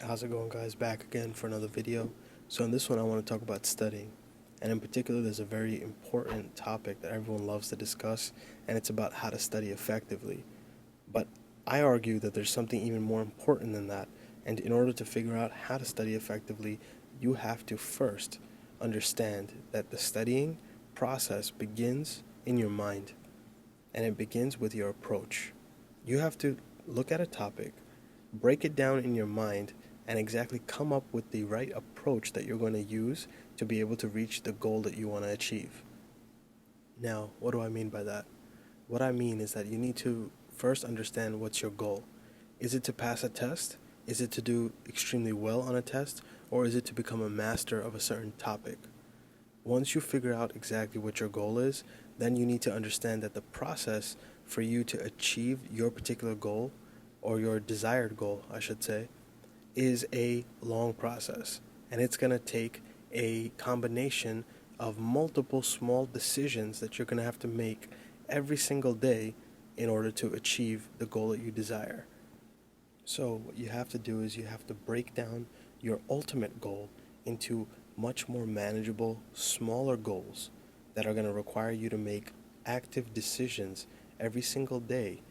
How's it going, guys? Back again for another video. So in this one I want to talk about studying, and in particular there's a very important topic that everyone loves to discuss, and it's about how to study effectively. But I argue that there's something even more important than that, and in order to figure out how to study effectively, you have to first understand that the studying process begins in your mind, and it begins with your approach. You have to look at a topic, break it down in your mind, and exactly come up with the right approach that you're going to use to be able to reach the goal that you want to achieve. Now, what do I mean by that? What I mean is that you need to first understand what's your goal. Is it to pass a test? Is it to do extremely well on a test? Or is it to become a master of a certain topic? Once you figure out exactly what your goal is, then you need to understand that the process for you to achieve your particular goal, or your desired goal, I should say, is a long process. And it's going to take a combination of multiple small decisions that you're going to have to make every single day in order to achieve the goal that you desire. So, what you have to do is you have to break down your ultimate goal into much more manageable, smaller goals that are going to require you to make active decisions every single day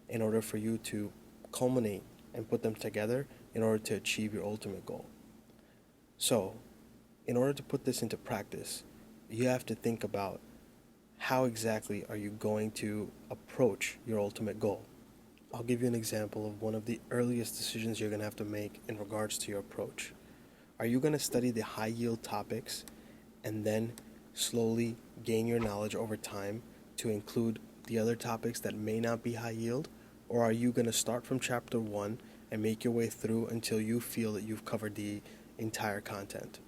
in order for you to culminate and put them together in order to achieve your ultimate goal. So, in order to put this into practice, you have to think about how exactly are you going to approach your ultimate goal. I'll give you an example of one of the earliest decisions you're going to have to make in regards to your approach. Are you going to study the high yield topics and then slowly gain your knowledge over time to include the other topics that may not be high yield? Or are you going to start from chapter 1 and make your way through until you feel that you've covered the entire content?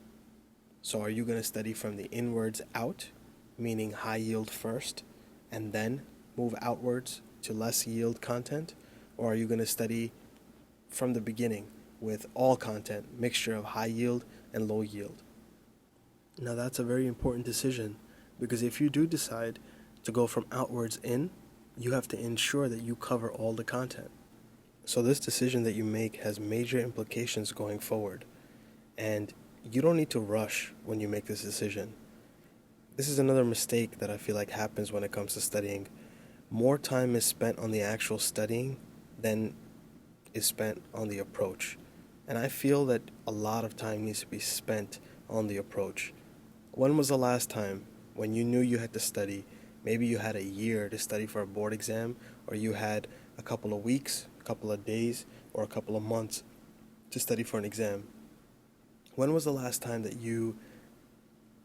So are you going to study from the inwards out, meaning high yield first, and then move outwards to less yield content? Or are you going to study from the beginning with all content, mixture of high yield and low yield? Now that's a very important decision, because if you do decide to go from outwards in, you have to ensure that you cover all the content. So this decision that you make has major implications going forward, and you don't need to rush when you make this decision. This is another mistake that I feel like happens when it comes to studying. More time is spent on the actual studying than is spent on the approach. And I feel that a lot of time needs to be spent on the approach. When was the last time when you knew you had to study? Maybe you had a year to study for a board exam, or you had a couple of weeks, a couple of days, or a couple of months to study for an exam. When was the last time that you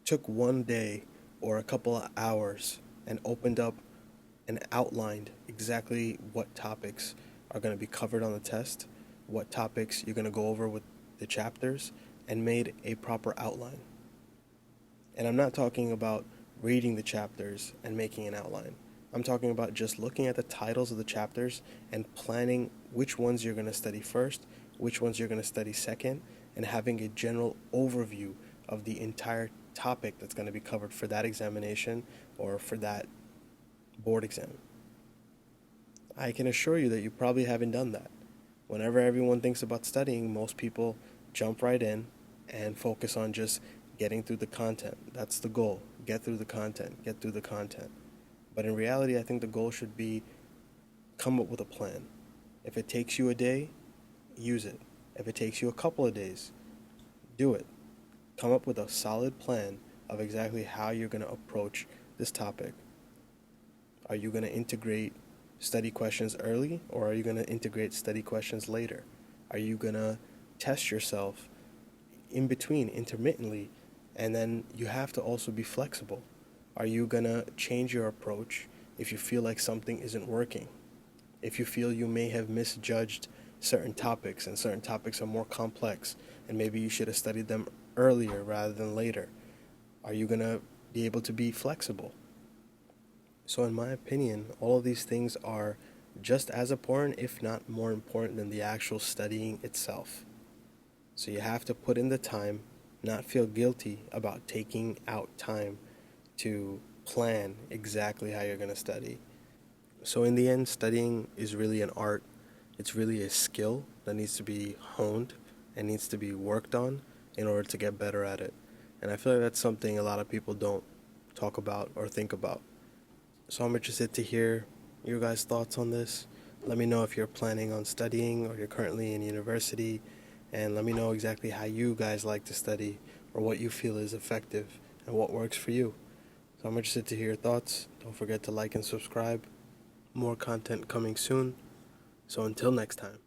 took one day or a couple of hours and opened up and outlined exactly what topics are going to be covered on the test, what topics you're going to go over with the chapters, and made a proper outline? And I'm not talking about reading the chapters and making an outline. I'm talking about just looking at the titles of the chapters and planning which ones you're going to study first, which ones you're going to study second, and having a general overview of the entire topic that's going to be covered for that examination or for that board exam. I can assure you that you probably haven't done that. Whenever everyone thinks about studying, most people jump right in and focus on just getting through the content. That's the goal. Get through the content. Get through the content. But in reality, I think the goal should be come up with a plan. If it takes you a day, use it. If it takes you a couple of days, do it. Come up with a solid plan of exactly how you're going to approach this topic. Are you going to integrate study questions early, or are you going to integrate study questions later? Are you going to test yourself in between, intermittently? And then you have to also be flexible. Are you going to change your approach if you feel like something isn't working? If you feel you may have misjudged certain topics, and certain topics are more complex and maybe you should have studied them earlier rather than later, are you going to be able to be flexible? So in my opinion, all of these things are just as important, if not more important, than the actual studying itself. So you have to put in the time, not feel guilty about taking out time to plan exactly how you're going to study. So in the end, studying is really an art. It's really a skill that needs to be honed and needs to be worked on in order to get better at it. And I feel like that's something a lot of people don't talk about or think about. So I'm interested to hear your guys' thoughts on this. Let me know if you're planning on studying or you're currently in university, and let me know exactly how you guys like to study or what you feel is effective and what works for you. So I'm interested to hear your thoughts. Don't forget to like and subscribe. More content coming soon. So until next time.